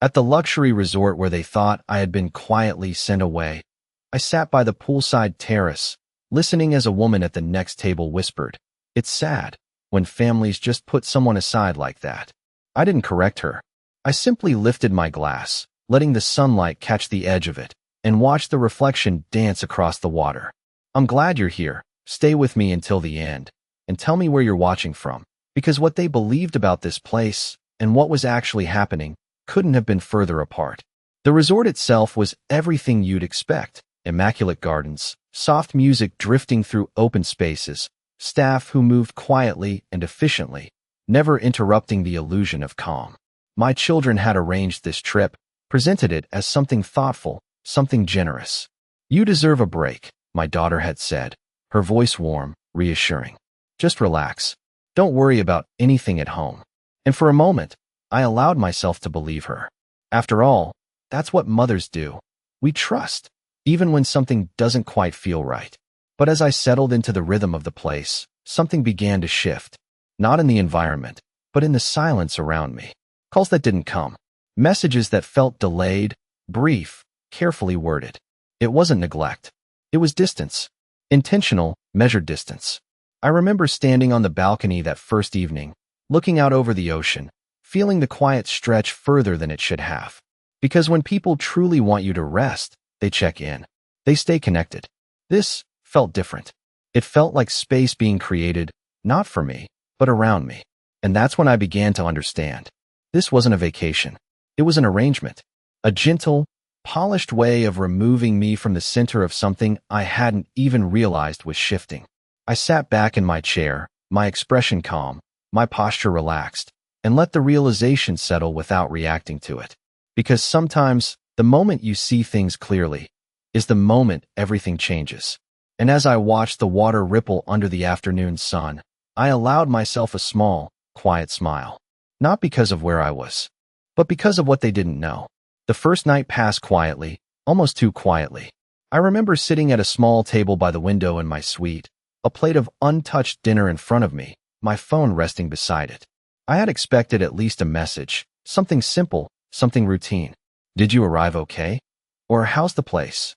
At the luxury resort where they thought I had been quietly sent away, I sat by the poolside terrace, listening as a woman at the next table whispered, "It's sad when families just put someone aside like that." I didn't correct her. I simply lifted my glass, letting the sunlight catch the edge of it, and watched the reflection dance across the water. "I'm glad you're here. Stay with me until the end, and tell me where you're watching from." Because what they believed about this place and what was actually happening couldn't have been further apart. The resort itself was everything you'd expect. Immaculate gardens, soft music drifting through open spaces, staff who moved quietly and efficiently, never interrupting the illusion of calm. My children had arranged this trip, presented it as something thoughtful, something generous. "You deserve a break," my daughter had said, her voice warm, reassuring. "Just relax. Don't worry about anything at home." And for a moment, I allowed myself to believe her. After all, that's what mothers do. We trust, even when something doesn't quite feel right. But as I settled into the rhythm of the place, something began to shift. Not in the environment, but in the silence around me. Calls that didn't come. Messages that felt delayed, brief, carefully worded. It wasn't neglect. It was distance. Intentional, measured distance. I remember standing on the balcony that first evening, looking out over the ocean, feeling the quiet stretch further than it should have. Because when people truly want you to rest, they check in. They stay connected. This felt different. It felt like space being created, not for me, but around me. And that's when I began to understand. This wasn't a vacation. It was an arrangement. A gentle, polished way of removing me from the center of something I hadn't even realized was shifting. I sat back in my chair, my expression calm, my posture relaxed, and let the realization settle without reacting to it. Because sometimes, the moment you see things clearly is the moment everything changes. And as I watched the water ripple under the afternoon sun, I allowed myself a small, quiet smile. Not because of where I was, but because of what they didn't know. The first night passed quietly, almost too quietly. I remember sitting at a small table by the window in my suite, a plate of untouched dinner in front of me, my phone resting beside it. I had expected at least a message, something simple, something routine. "Did you arrive okay?" Or "How's the place?"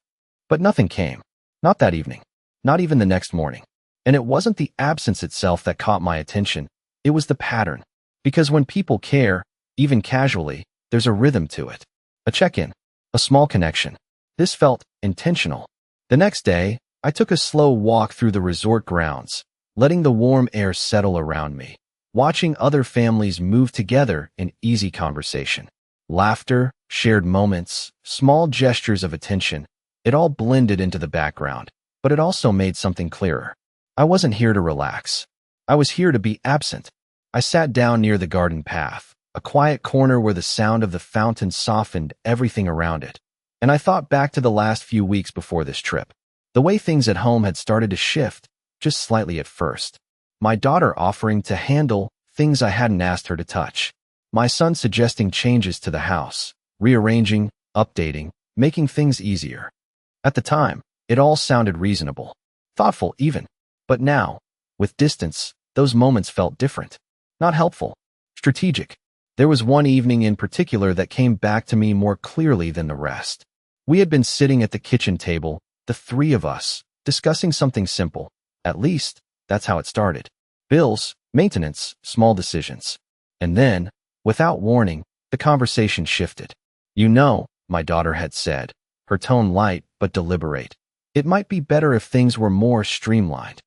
But nothing came. Not that evening. Not even the next morning. And it wasn't the absence itself that caught my attention. It was the pattern. Because when people care, even casually, there's a rhythm to it. A check-in. A small connection. This felt intentional. The next day, I took a slow walk through the resort grounds, letting the warm air settle around me, watching other families move together in easy conversation. Laughter, shared moments, small gestures of attention, it all blended into the background, but it also made something clearer. I wasn't here to relax. I was here to be absent. I sat down near the garden path, a quiet corner where the sound of the fountain softened everything around it. And I thought back to the last few weeks before this trip. The way things at home had started to shift, just slightly at first. My daughter offering to handle things I hadn't asked her to touch. My son suggesting changes to the house, rearranging, updating, making things easier. At the time, it all sounded reasonable, thoughtful even. But now, with distance, those moments felt different. Not helpful, strategic. There was one evening in particular that came back to me more clearly than the rest. We had been sitting at the kitchen table, the three of us, discussing something simple. At least, that's how it started. Bills, maintenance, small decisions. And then, without warning, the conversation shifted. "You know," my daughter had said, her tone light but deliberate, "it might be better if things were more streamlined."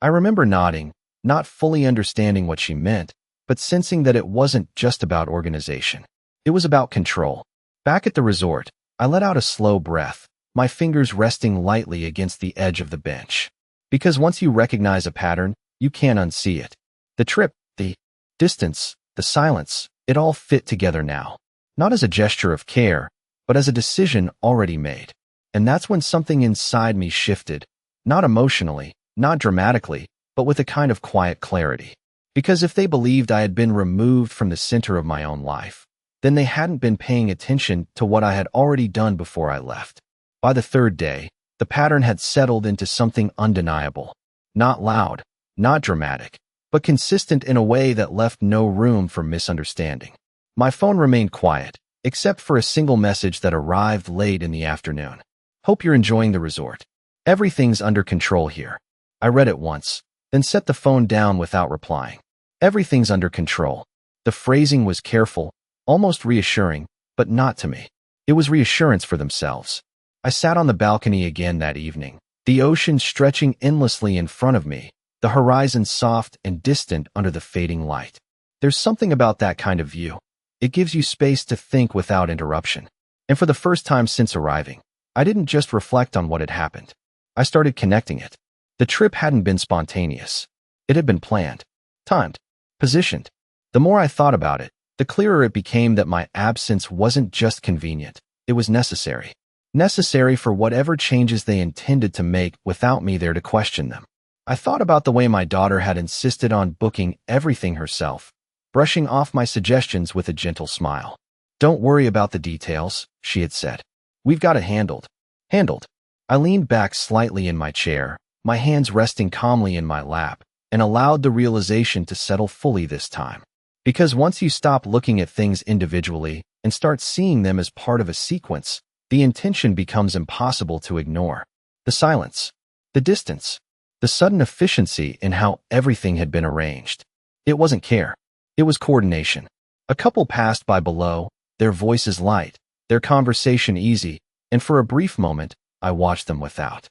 I remember nodding, not fully understanding what she meant, but sensing that it wasn't just about organization. It was about control. Back at the resort, I let out a slow breath, my fingers resting lightly against the edge of the bench. Because once you recognize a pattern, you can't unsee it. The trip, the distance, the silence, it all fit together now. Not as a gesture of care, but as a decision already made. And that's when something inside me shifted, not emotionally, not dramatically, but with a kind of quiet clarity. Because if they believed I had been removed from the center of my own life, then they hadn't been paying attention to what I had already done before I left. By the third day, the pattern had settled into something undeniable. Not loud, not dramatic, but consistent in a way that left no room for misunderstanding. My phone remained quiet, except for a single message that arrived late in the afternoon. Hope you're enjoying the resort. Everything's under control here. I read it once, then set the phone down without replying. Everything's under control. The phrasing was careful, almost reassuring, but not to me. It was reassurance for themselves. I sat on the balcony again that evening, the ocean stretching endlessly in front of me, the horizon soft and distant under the fading light. There's something about that kind of view. It gives you space to think without interruption. And for the first time since arriving, I didn't just reflect on what had happened. I started connecting it. The trip hadn't been spontaneous. It had been planned, timed, positioned. The more I thought about it, the clearer it became that my absence wasn't just convenient. It was necessary. Necessary for whatever changes they intended to make without me there to question them. I thought about the way my daughter had insisted on booking everything herself, brushing off my suggestions with a gentle smile. "Don't worry about the details," she had said. "We've got it handled." Handled. I leaned back slightly in my chair, my hands resting calmly in my lap, and allowed the realization to settle fully this time. Because once you stop looking at things individually and start seeing them as part of a sequence, the intention becomes impossible to ignore. The silence, the distance, the sudden efficiency in how everything had been arranged. It wasn't care. It was coordination. A couple passed by below, their voices light, their conversation easy, and for a brief moment, I watched them without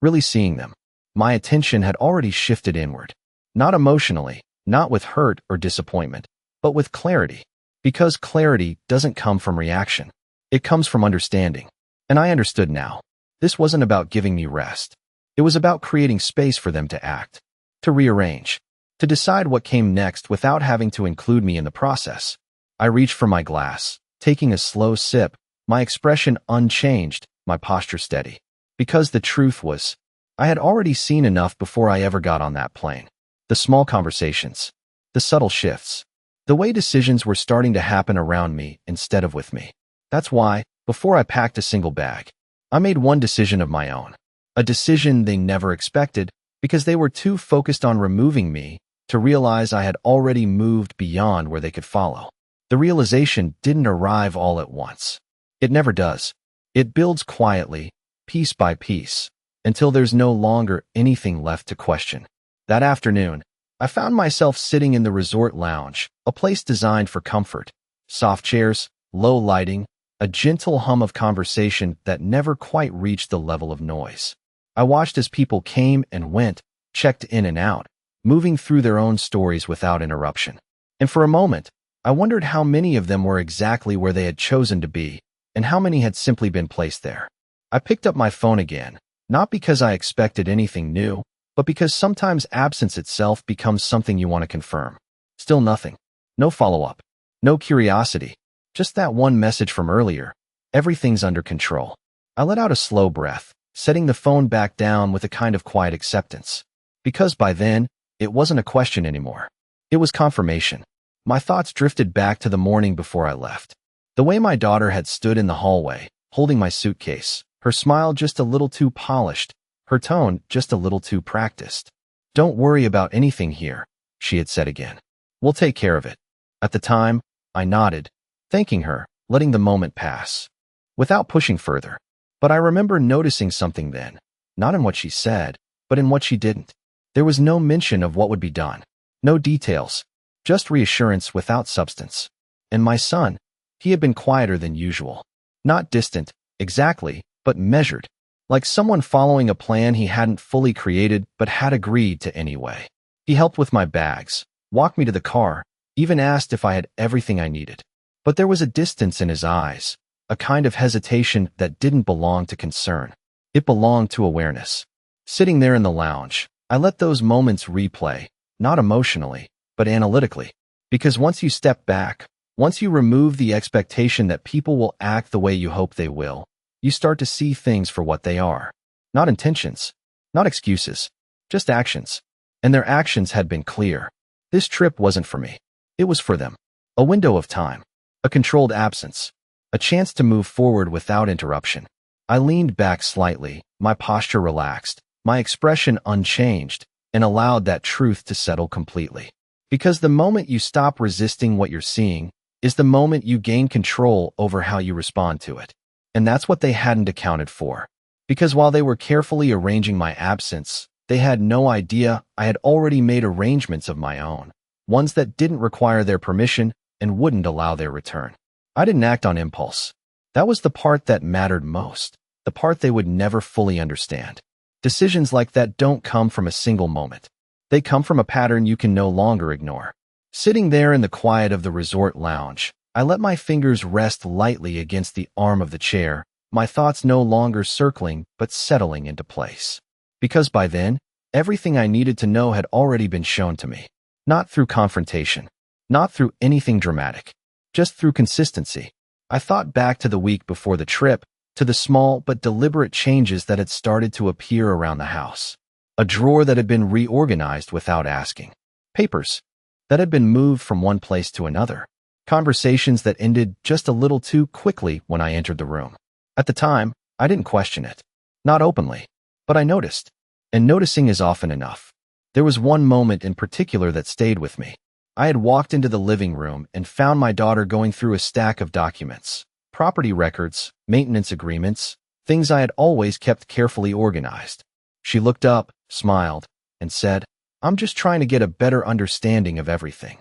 really seeing them. My attention had already shifted inward. Not emotionally, not with hurt or disappointment, but with clarity. Because clarity doesn't come from reaction. It comes from understanding. And I understood now. This wasn't about giving me rest. It was about creating space for them to act, to rearrange, to decide what came next without having to include me in the process. I reached for my glass, taking a slow sip, my expression unchanged, my posture steady. Because the truth was, I had already seen enough before I ever got on that plane. The small conversations, the subtle shifts, the way decisions were starting to happen around me instead of with me. That's why, before I packed a single bag, I made one decision of my own. A decision they never expected because they were too focused on removing me to realize I had already moved beyond where they could follow. The realization didn't arrive all at once. It never does. It builds quietly, piece by piece, until there's no longer anything left to question. That afternoon, I found myself sitting in the resort lounge, a place designed for comfort. Soft chairs, low lighting, a gentle hum of conversation that never quite reached the level of noise. I watched as people came and went, checked in and out, moving through their own stories without interruption. And for a moment, I wondered how many of them were exactly where they had chosen to be, and how many had simply been placed there. I picked up my phone again, not because I expected anything new, but because sometimes absence itself becomes something you want to confirm. Still nothing. No follow-up. No curiosity. Just that one message from earlier. Everything's under control. I let out a slow breath, setting the phone back down with a kind of quiet acceptance. Because by then, it wasn't a question anymore. It was confirmation. My thoughts drifted back to the morning before I left. The way my daughter had stood in the hallway, holding my suitcase, her smile just a little too polished, her tone just a little too practiced. "Don't worry about anything here," she had said again. "We'll take care of it." At the time, I nodded, thanking her, letting the moment pass, without pushing further. But I remember noticing something then, not in what she said, but in what she didn't. There was no mention of what would be done, no details, just reassurance without substance. And my son, he had been quieter than usual. Not distant, exactly, but measured. Like someone following a plan he hadn't fully created but had agreed to anyway. He helped with my bags, walked me to the car, even asked if I had everything I needed. But there was a distance in his eyes, a kind of hesitation that didn't belong to concern. It belonged to awareness. Sitting there in the lounge, I let those moments replay, not emotionally, but analytically. Because once you step back, once you remove the expectation that people will act the way you hope they will, you start to see things for what they are. Not intentions, not excuses, just actions. And their actions had been clear. This trip wasn't for me. It was for them. A window of time. A controlled absence. A chance to move forward without interruption. I leaned back slightly, my posture relaxed, my expression unchanged, and allowed that truth to settle completely. Because the moment you stop resisting what you're seeing, is the moment you gain control over how you respond to it. And that's what they hadn't accounted for. Because while they were carefully arranging my absence, they had no idea I had already made arrangements of my own, ones that didn't require their permission and wouldn't allow their return. I didn't act on impulse. That was the part that mattered most, the part they would never fully understand. Decisions like that don't come from a single moment. They come from a pattern you can no longer ignore. Sitting there in the quiet of the resort lounge, I let my fingers rest lightly against the arm of the chair, my thoughts no longer circling but settling into place. Because by then, everything I needed to know had already been shown to me. Not through confrontation, not through anything dramatic, just through consistency. I thought back to the week before the trip, to the small but deliberate changes that had started to appear around the house. A drawer that had been reorganized without asking. Papers that had been moved from one place to another. Conversations that ended just a little too quickly when I entered the room. At the time, I didn't question it. Not openly. But I noticed. And noticing is often enough. There was one moment in particular that stayed with me. I had walked into the living room and found my daughter going through a stack of documents. Property records, maintenance agreements, things I had always kept carefully organized. She looked up, smiled, and said, "I'm just trying to get a better understanding of everything."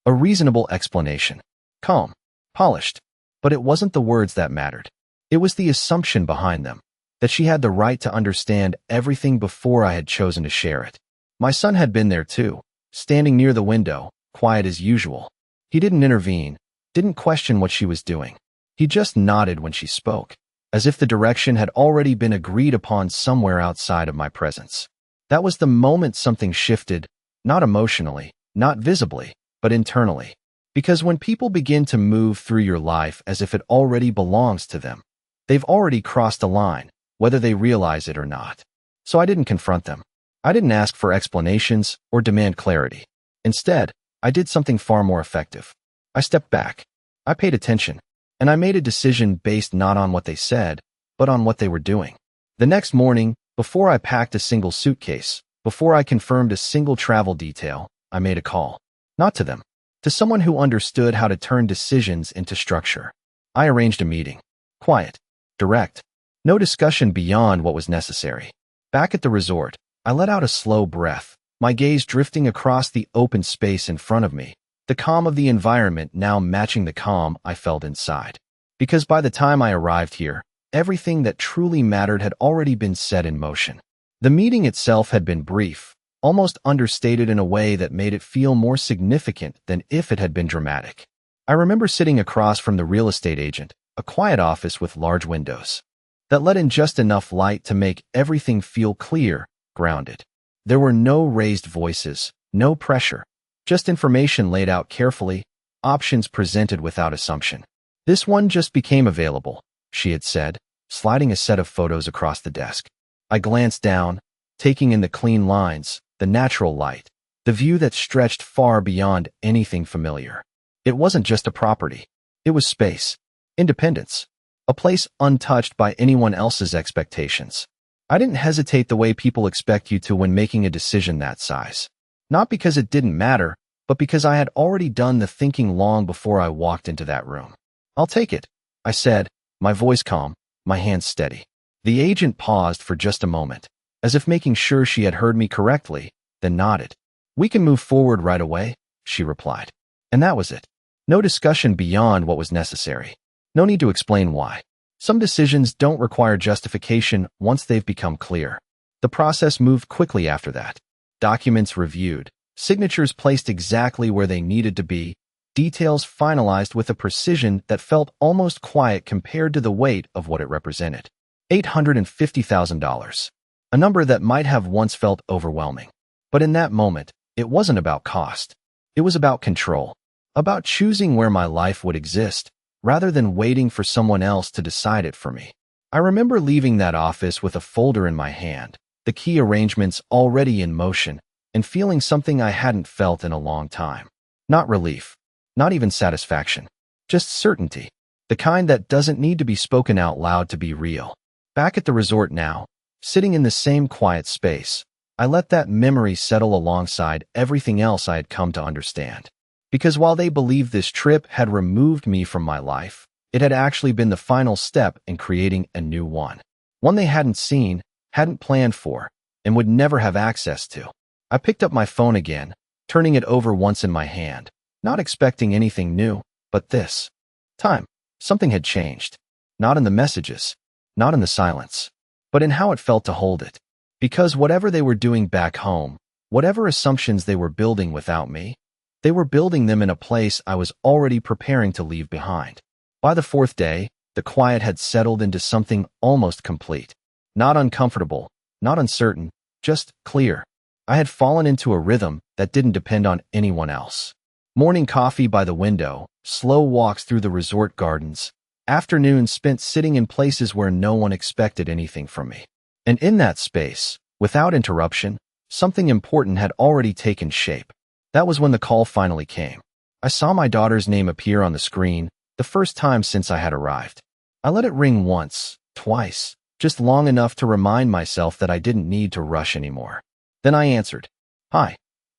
A reasonable explanation. Calm, polished. But it wasn't the words that mattered. It was the assumption behind them, that she had the right to understand everything before I had chosen to share it. My son had been there too, standing near the window, quiet as usual. He didn't intervene, didn't question what she was doing. He just nodded when she spoke, as if the direction had already been agreed upon somewhere outside of my presence. That was the moment something shifted, not emotionally, not visibly, but internally. Because when people begin to move through your life as if it already belongs to them, they've already crossed a line, whether they realize it or not. So I didn't confront them. I didn't ask for explanations or demand clarity. Instead, I did something far more effective. I stepped back. I paid attention. And I made a decision based not on what they said, but on what they were doing. The next morning, before I packed a single suitcase, before I confirmed a single travel detail, I made a call. Not to them. To someone who understood how to turn decisions into structure. I arranged a meeting. Quiet. Direct. No discussion beyond what was necessary. Back at the resort, I let out a slow breath, my gaze drifting across the open space in front of me, the calm of the environment now matching the calm I felt inside. Because by the time I arrived here, everything that truly mattered had already been set in motion. The meeting itself had been brief, almost understated in a way that made it feel more significant than if it had been dramatic. I remember sitting across from the real estate agent, a quiet office with large windows that let in just enough light to make everything feel clear, grounded. There were no raised voices, no pressure, just information laid out carefully, options presented without assumption. "This one just became available," she had said, sliding a set of photos across the desk. I glanced down, taking in the clean lines, the natural light, the view that stretched far beyond anything familiar. It wasn't just a property. It was space, independence, a place untouched by anyone else's expectations. I didn't hesitate the way people expect you to when making a decision that size. Not because it didn't matter, but because I had already done the thinking long before I walked into that room. "I'll take it," I said, my voice calm, my hands steady. The agent paused for just a moment, as if making sure she had heard me correctly, then nodded. "We can move forward right away," she replied. And that was it. No discussion beyond what was necessary. No need to explain why. Some decisions don't require justification once they've become clear. The process moved quickly after that. Documents reviewed, signatures placed exactly where they needed to be, details finalized with a precision that felt almost quiet compared to the weight of what it represented. $850,000. A number that might have once felt overwhelming. But in that moment, it wasn't about cost. It was about control. About choosing where my life would exist, rather than waiting for someone else to decide it for me. I remember leaving that office with a folder in my hand, the key arrangements already in motion, and feeling something I hadn't felt in a long time. Not relief, not even satisfaction, just certainty, the kind that doesn't need to be spoken out loud to be real. Back at the resort now, sitting in the same quiet space, I let that memory settle alongside everything else I had come to understand. Because while they believed this trip had removed me from my life, it had actually been the final step in creating a new one. One they hadn't seen, hadn't planned for, and would never have access to. I picked up my phone again, turning it over once in my hand, not expecting anything new, but this time, something had changed. Not in the messages, not in the silence, but in how it felt to hold it. Because whatever they were doing back home, whatever assumptions they were building without me, they were building them in a place I was already preparing to leave behind. By the fourth day, the quiet had settled into something almost complete. Not uncomfortable, not uncertain, just clear. I had fallen into a rhythm that didn't depend on anyone else. Morning coffee by the window, slow walks through the resort gardens, afternoons spent sitting in places where no one expected anything from me. And in that space, without interruption, something important had already taken shape. That was when the call finally came. I saw my daughter's name appear on the screen, the first time since I had arrived. I let it ring once, twice, just long enough to remind myself that I didn't need to rush anymore. Then I answered. "Hi,"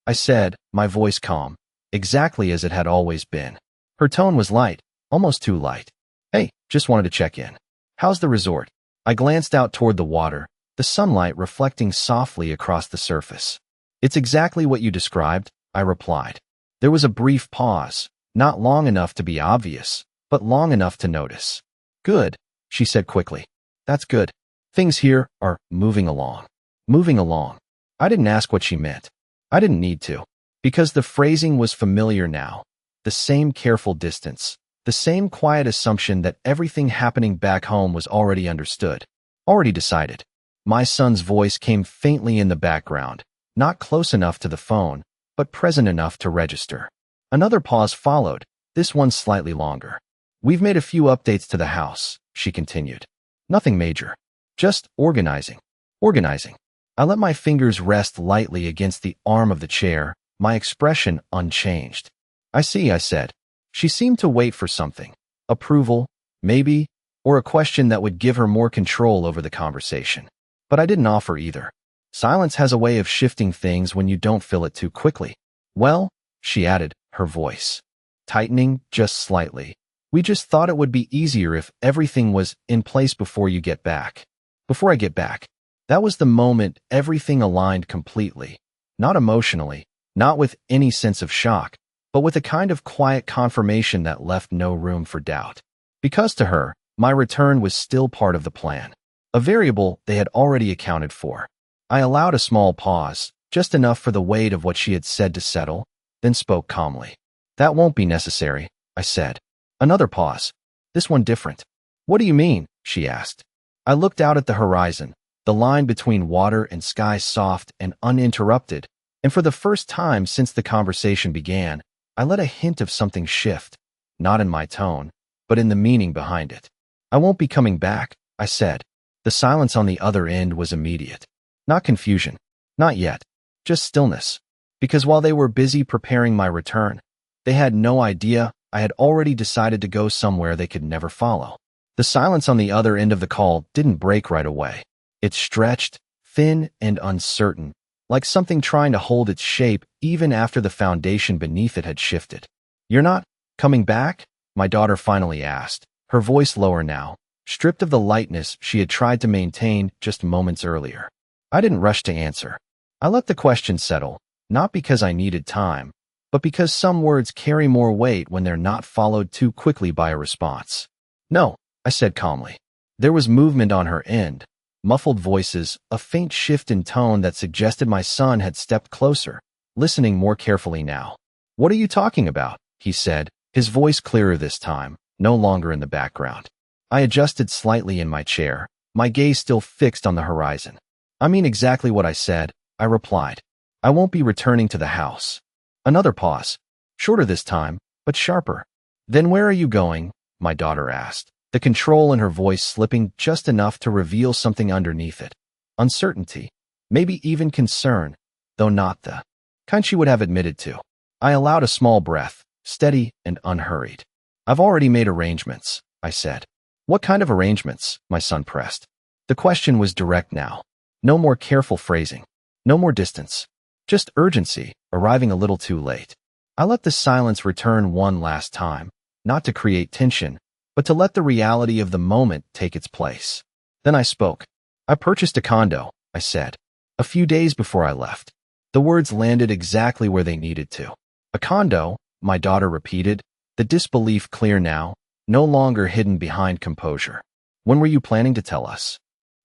I said, my voice calm, exactly as it had always been. Her tone was light, almost too light. "Hey, just wanted to check in. How's the resort?" I glanced out toward the water, the sunlight reflecting softly across the surface. "It's exactly what you described," I replied. There was a brief pause, not long enough to be obvious, but long enough to notice. "Good," she said quickly. "That's good. Things here are moving along." Moving along. I didn't ask what she meant. I didn't need to. Because the phrasing was familiar now. The same careful distance. The same quiet assumption that everything happening back home was already understood. Already decided. My son's voice came faintly in the background, not close enough to the phone, but present enough to register. Another pause followed, this one slightly longer. "We've made a few updates to the house," she continued. "Nothing major. Just organizing." Organizing. I let my fingers rest lightly against the arm of the chair, my expression unchanged. "I see," I said. She seemed to wait for something. Approval, maybe, or a question that would give her more control over the conversation. But I didn't offer either. Silence has a way of shifting things when you don't fill it too quickly. "Well," she added, her voice tightening just slightly. "We just thought it would be easier if everything was in place before you get back." Before I get back. That was the moment everything aligned completely. Not emotionally, not with any sense of shock, but with a kind of quiet confirmation that left no room for doubt. Because to her, my return was still part of the plan. A variable they had already accounted for. I allowed a small pause, just enough for the weight of what she had said to settle, then spoke calmly. "That won't be necessary," I said. Another pause. This one different. "What do you mean?" she asked. I looked out at the horizon, the line between water and sky soft and uninterrupted, and for the first time since the conversation began, I let a hint of something shift, not in my tone, but in the meaning behind it. "I won't be coming back," I said. The silence on the other end was immediate. Not confusion. Not yet. Just stillness. Because while they were busy preparing my return, they had no idea I had already decided to go somewhere they could never follow. The silence on the other end of the call didn't break right away. It stretched, thin and uncertain, like something trying to hold its shape even after the foundation beneath it had shifted. "You're not coming back?" my daughter finally asked, her voice lower now, stripped of the lightness she had tried to maintain just moments earlier. I didn't rush to answer. I let the question settle, not because I needed time, but because some words carry more weight when they're not followed too quickly by a response. "No," I said calmly. There was movement on her end, muffled voices, a faint shift in tone that suggested my son had stepped closer, listening more carefully now. "What are you talking about?" he said, his voice clearer this time, no longer in the background. I adjusted slightly in my chair, my gaze still fixed on the horizon. "I mean exactly what I said," I replied. "I won't be returning to the house." Another pause, shorter this time, but sharper. "Then where are you going?" my daughter asked, the control in her voice slipping just enough to reveal something underneath it. Uncertainty, maybe even concern, though not the kind she would have admitted to. I allowed a small breath, steady and unhurried. "I've already made arrangements," I said. "What kind of arrangements?" my son pressed. The question was direct now. No more careful phrasing. No more distance. Just urgency, arriving a little too late. I let the silence return one last time, not to create tension, but to let the reality of the moment take its place. Then I spoke. I purchased a condo, I said, a few days before I left. The words landed exactly where they needed to. A condo, my daughter repeated, the disbelief clear now, no longer hidden behind composure. When were you planning to tell us?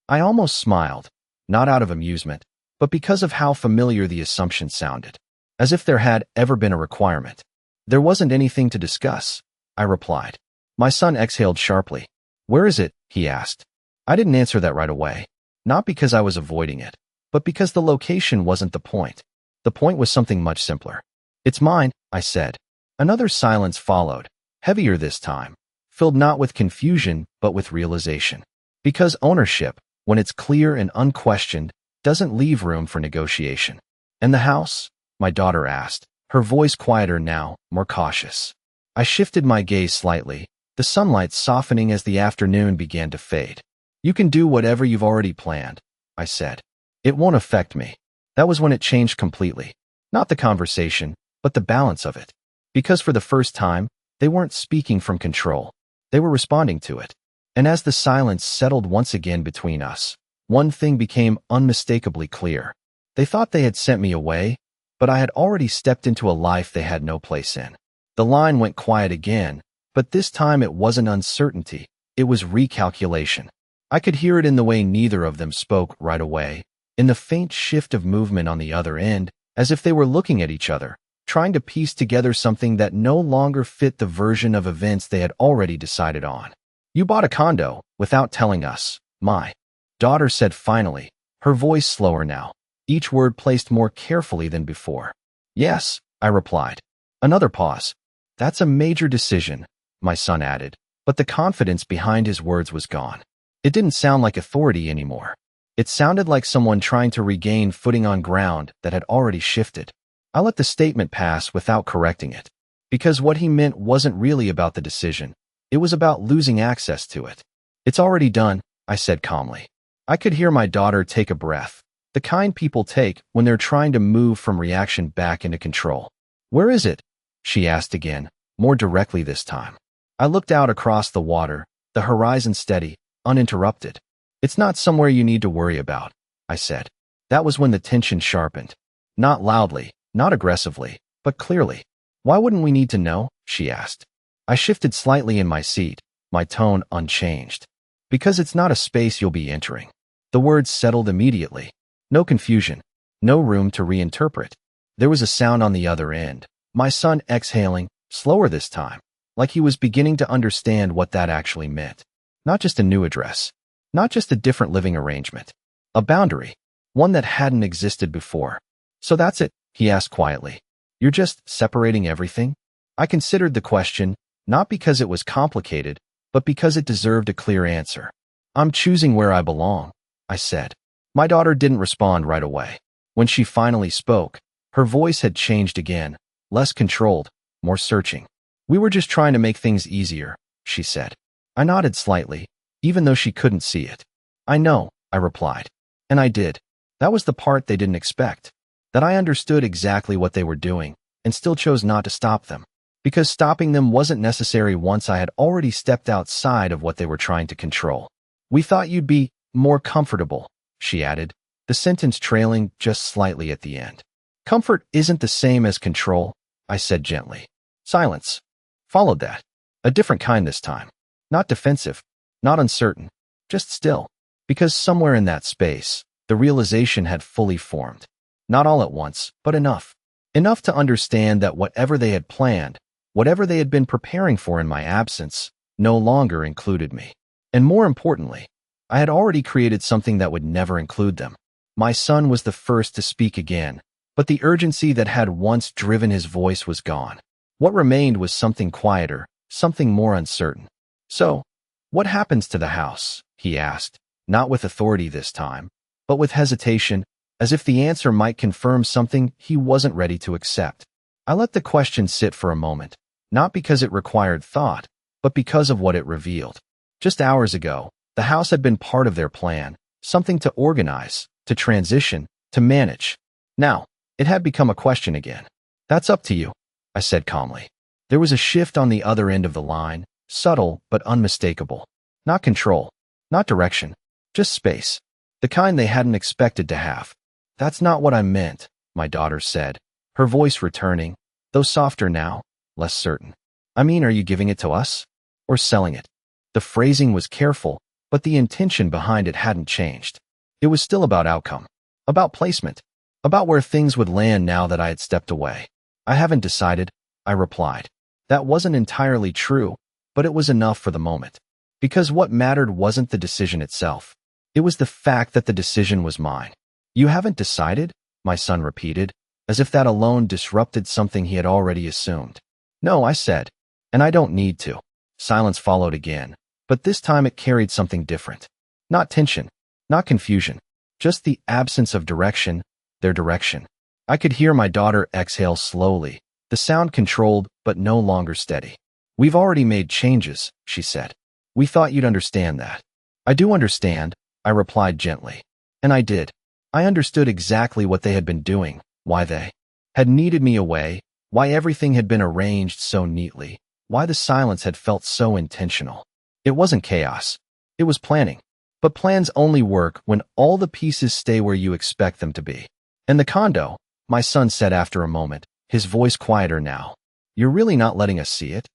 I almost smiled, not out of amusement, but because of how familiar the assumption sounded, as if there had ever been a requirement. There wasn't anything to discuss, I replied. My son exhaled sharply. Where is it? He asked. I didn't answer that right away, not because I was avoiding it, but because the location wasn't the point. The point was something much simpler. It's mine, I said. Another silence followed, heavier this time, filled not with confusion but with realization. Because ownership, when it's clear and unquestioned, doesn't leave room for negotiation. And the house? My daughter asked, her voice quieter now, more cautious. I shifted my gaze slightly, the sunlight softening as the afternoon began to fade. You can do whatever you've already planned, I said. It won't affect me. That was when it changed completely. Not the conversation, but the balance of it. Because for the first time, they weren't speaking from control. They were responding to it. And as the silence settled once again between us, one thing became unmistakably clear. They thought they had sent me away, but I had already stepped into a life they had no place in. The line went quiet again, but this time it wasn't uncertainty, it was recalculation. I could hear it in the way neither of them spoke right away, in the faint shift of movement on the other end, as if they were looking at each other, trying to piece together something that no longer fit the version of events they had already decided on. You bought a condo, without telling us, my daughter said finally, her voice slower now, each word placed more carefully than before. Yes, I replied. Another pause. That's a major decision, my son added, but the confidence behind his words was gone. It didn't sound like authority anymore. It sounded like someone trying to regain footing on ground that had already shifted. I let the statement pass without correcting it, because what he meant wasn't really about the decision. It was about losing access to it. It's already done, I said calmly. I could hear my daughter take a breath, the kind people take when they're trying to move from reaction back into control. Where is it? She asked again, more directly this time. I looked out across the water, the horizon steady, uninterrupted. It's not somewhere you need to worry about, I said. That was when the tension sharpened. Not loudly, not aggressively, but clearly. Why wouldn't we need to know? She asked. I shifted slightly in my seat, my tone unchanged. Because it's not a space you'll be entering. The words settled immediately. No confusion, no room to reinterpret. There was a sound on the other end, my son exhaling, slower this time, like he was beginning to understand what that actually meant. Not just a new address, not just a different living arrangement. A boundary, one that hadn't existed before. So that's it, he asked quietly. You're just separating everything? I considered the question, not because it was complicated, but because it deserved a clear answer. I'm choosing where I belong, I said. My daughter didn't respond right away. When she finally spoke, her voice had changed again, less controlled, more searching. We were just trying to make things easier, she said. I nodded slightly, even though she couldn't see it. I know, I replied. And I did. That was the part they didn't expect. That I understood exactly what they were doing, and still chose not to stop them. Because stopping them wasn't necessary once I had already stepped outside of what they were trying to control. We thought you'd be more comfortable, she added, the sentence trailing just slightly at the end. Comfort isn't the same as control, I said gently. Silence followed that. A different kind this time. Not defensive, not uncertain, just still. Because somewhere in that space, the realization had fully formed. Not all at once, but enough. Enough to understand that whatever they had planned, whatever they had been preparing for in my absence, no longer included me. And more importantly, I had already created something that would never include them. My son was the first to speak again, but the urgency that had once driven his voice was gone. What remained was something quieter, something more uncertain. So, what happens to the house? He asked, not with authority this time, but with hesitation, as if the answer might confirm something he wasn't ready to accept. I let the question sit for a moment, not because it required thought, but because of what it revealed. Just hours ago, the house had been part of their plan, something to organize, to transition, to manage. Now, it had become a question again. That's up to you, I said calmly. There was a shift on the other end of the line, subtle but unmistakable. Not control, not direction, just space. The kind they hadn't expected to have. That's not what I meant, my daughter said, her voice returning, though softer now, less certain. I mean, are you giving it to us? Or selling it? The phrasing was careful, but the intention behind it hadn't changed. It was still about outcome, about placement, about where things would land now that I had stepped away. I haven't decided, I replied. That wasn't entirely true, but it was enough for the moment. Because what mattered wasn't the decision itself. It was the fact that the decision was mine. You haven't decided? My son repeated, as if that alone disrupted something he had already assumed. No, I said, and I don't need to. Silence followed again, but this time it carried something different. Not tension, not confusion, just the absence of direction, their direction. I could hear my daughter exhale slowly, the sound controlled but no longer steady. We've already made changes, she said. We thought you'd understand that. I do understand, I replied gently. And I did. I understood exactly what they had been doing, why they had needed me away, why everything had been arranged so neatly, why the silence had felt so intentional. It wasn't chaos. It was planning. But plans only work when all the pieces stay where you expect them to be. And the condo, my son said after a moment, his voice quieter now. You're really not letting us see it?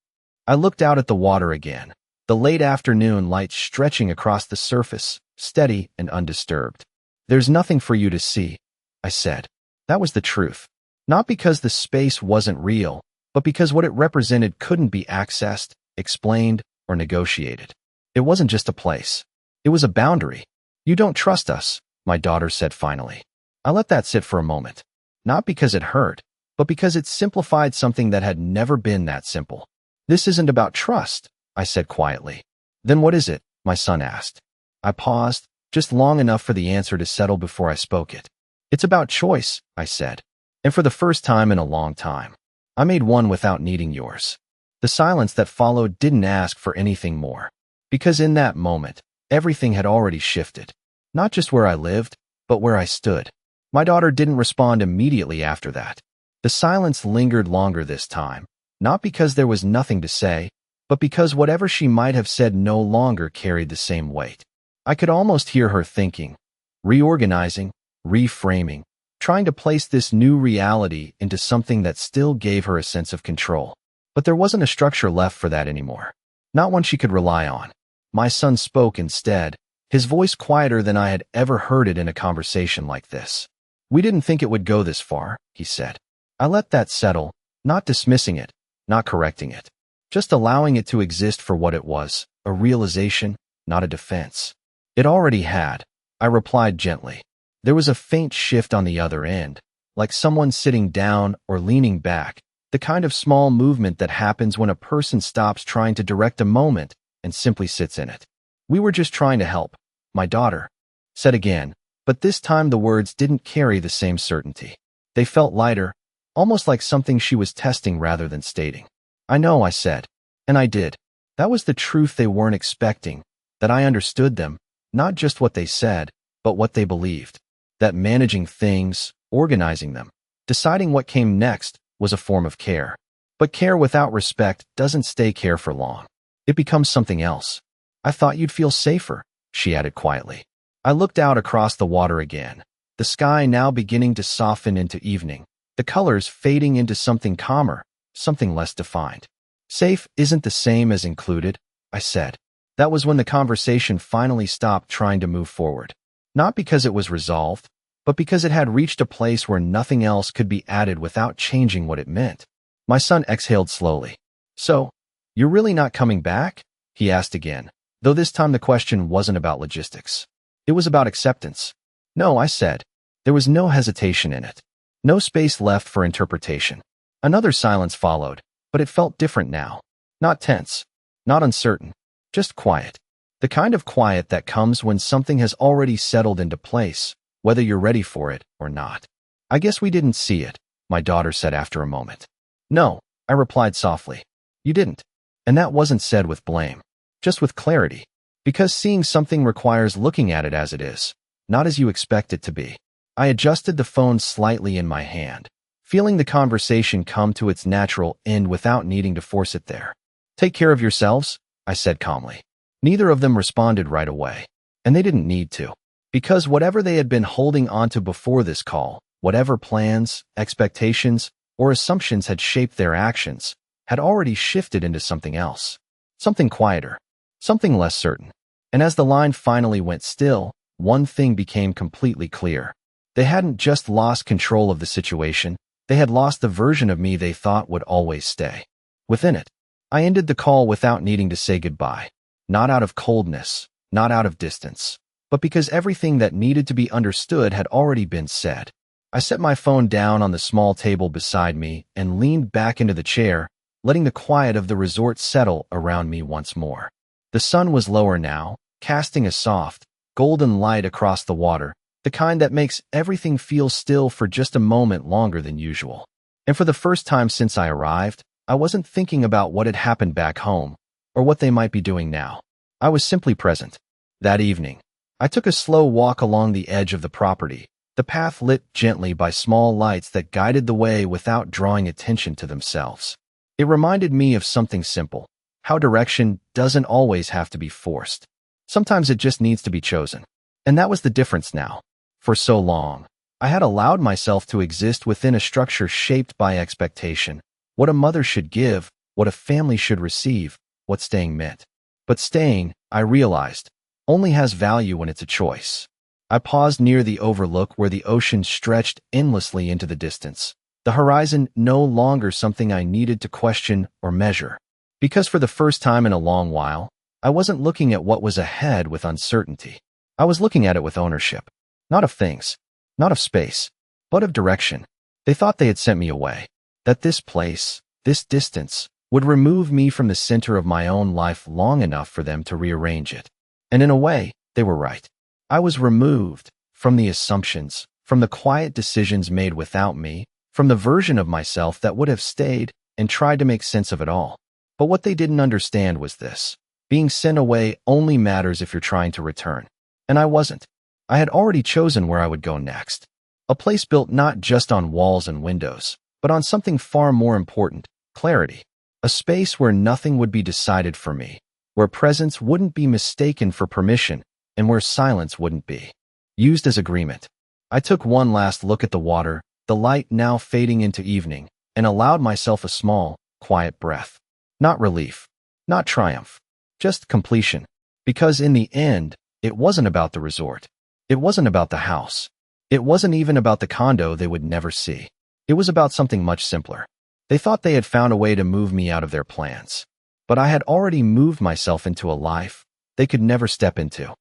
I looked out at the water again, the late afternoon light stretching across the surface, steady and undisturbed. There's nothing for you to see, I said. That was the truth. Not because the space wasn't real, but because what it represented couldn't be accessed, explained, or negotiated. It wasn't just a place. It was a boundary. You don't trust us, my daughter said finally. I let that sit for a moment. Not because it hurt, but because it simplified something that had never been that simple. This isn't about trust, I said quietly. Then what is it? My son asked. I paused, just long enough for the answer to settle before I spoke it. It's about choice, I said. And for the first time in a long time, I made one without needing yours. The silence that followed didn't ask for anything more. Because in that moment, everything had already shifted. Not just where I lived, but where I stood. My daughter didn't respond immediately after that. The silence lingered longer this time, not because there was nothing to say, but because whatever she might have said no longer carried the same weight. I could almost hear her thinking, reorganizing, reframing, trying to place this new reality into something that still gave her a sense of control. But there wasn't a structure left for that anymore. Not one she could rely on. My son spoke instead, his voice quieter than I had ever heard it in a conversation like this. We didn't think it would go this far, he said. I let that settle, not dismissing it, not correcting it, just allowing it to exist for what it was, a realization, not a defense. It already had, I replied gently. There was a faint shift on the other end, like someone sitting down or leaning back, the kind of small movement that happens when a person stops trying to direct a moment and simply sits in it. We were just trying to help, my daughter said again, but this time the words didn't carry the same certainty. They felt lighter, almost like something she was testing rather than stating. I know, I said, and I did. That was the truth they weren't expecting, that I understood them, not just what they said, but what they believed. That managing things, organizing them, deciding what came next was a form of care. But care without respect doesn't stay care for long. It becomes something else. I thought you'd feel safer, she added quietly. I looked out across the water again, the sky now beginning to soften into evening, the colors fading into something calmer, something less defined. Safe isn't the same as included, I said. That was when the conversation finally stopped trying to move forward. Not because it was resolved, but because it had reached a place where nothing else could be added without changing what it meant. My son exhaled slowly. So, you're really not coming back? He asked again, though this time the question wasn't about logistics. It was about acceptance. No, I said. There was no hesitation in it. No space left for interpretation. Another silence followed, but it felt different now. Not tense, not uncertain, just quiet. The kind of quiet that comes when something has already settled into place, whether you're ready for it or not. I guess we didn't see it, my daughter said after a moment. No, I replied softly. You didn't. And that wasn't said with blame, just with clarity. Because seeing something requires looking at it as it is, not as you expect it to be. I adjusted the phone slightly in my hand, feeling the conversation come to its natural end without needing to force it there. "Take care of yourselves," I said calmly. Neither of them responded right away, and they didn't need to, because whatever they had been holding onto before this call, whatever plans, expectations, or assumptions had shaped their actions, had already shifted into something else, something quieter, something less certain. And as the line finally went still, one thing became completely clear. They hadn't just lost control of the situation, they had lost the version of me they thought would always stay within it. I ended the call without needing to say goodbye, not out of coldness, not out of distance, but because everything that needed to be understood had already been said. I set my phone down on the small table beside me and leaned back into the chair, letting the quiet of the resort settle around me once more. The sun was lower now, casting a soft, golden light across the water, the kind that makes everything feel still for just a moment longer than usual. And for the first time since I arrived, I wasn't thinking about what had happened back home, or what they might be doing now. I was simply present. That evening, I took a slow walk along the edge of the property, the path lit gently by small lights that guided the way without drawing attention to themselves. It reminded me of something simple, how direction doesn't always have to be forced. Sometimes it just needs to be chosen. And that was the difference now. For so long, I had allowed myself to exist within a structure shaped by expectation, what a mother should give, what a family should receive, what staying meant. But staying, I realized, only has value when it's a choice. I paused near the overlook where the ocean stretched endlessly into the distance, the horizon no longer something I needed to question or measure. Because for the first time in a long while, I wasn't looking at what was ahead with uncertainty. I was looking at it with ownership, not of things, not of space, but of direction. They thought they had sent me away, that this place, this distance, would remove me from the center of my own life long enough for them to rearrange it. And in a way, they were right. I was removed from the assumptions, from the quiet decisions made without me, from the version of myself that would have stayed and tried to make sense of it all. But what they didn't understand was this. Being sent away only matters if you're trying to return. And I wasn't. I had already chosen where I would go next. A place built not just on walls and windows, but on something far more important, clarity. A space where nothing would be decided for me, where presence wouldn't be mistaken for permission, and where silence wouldn't be used as agreement. I took one last look at the water, the light now fading into evening, and allowed myself a small, quiet breath. Not relief, not triumph, just completion. Because in the end, it wasn't about the resort. It wasn't about the house. It wasn't even about the condo they would never see. It was about something much simpler. They thought they had found a way to move me out of their plans. But I had already moved myself into a life they could never step into.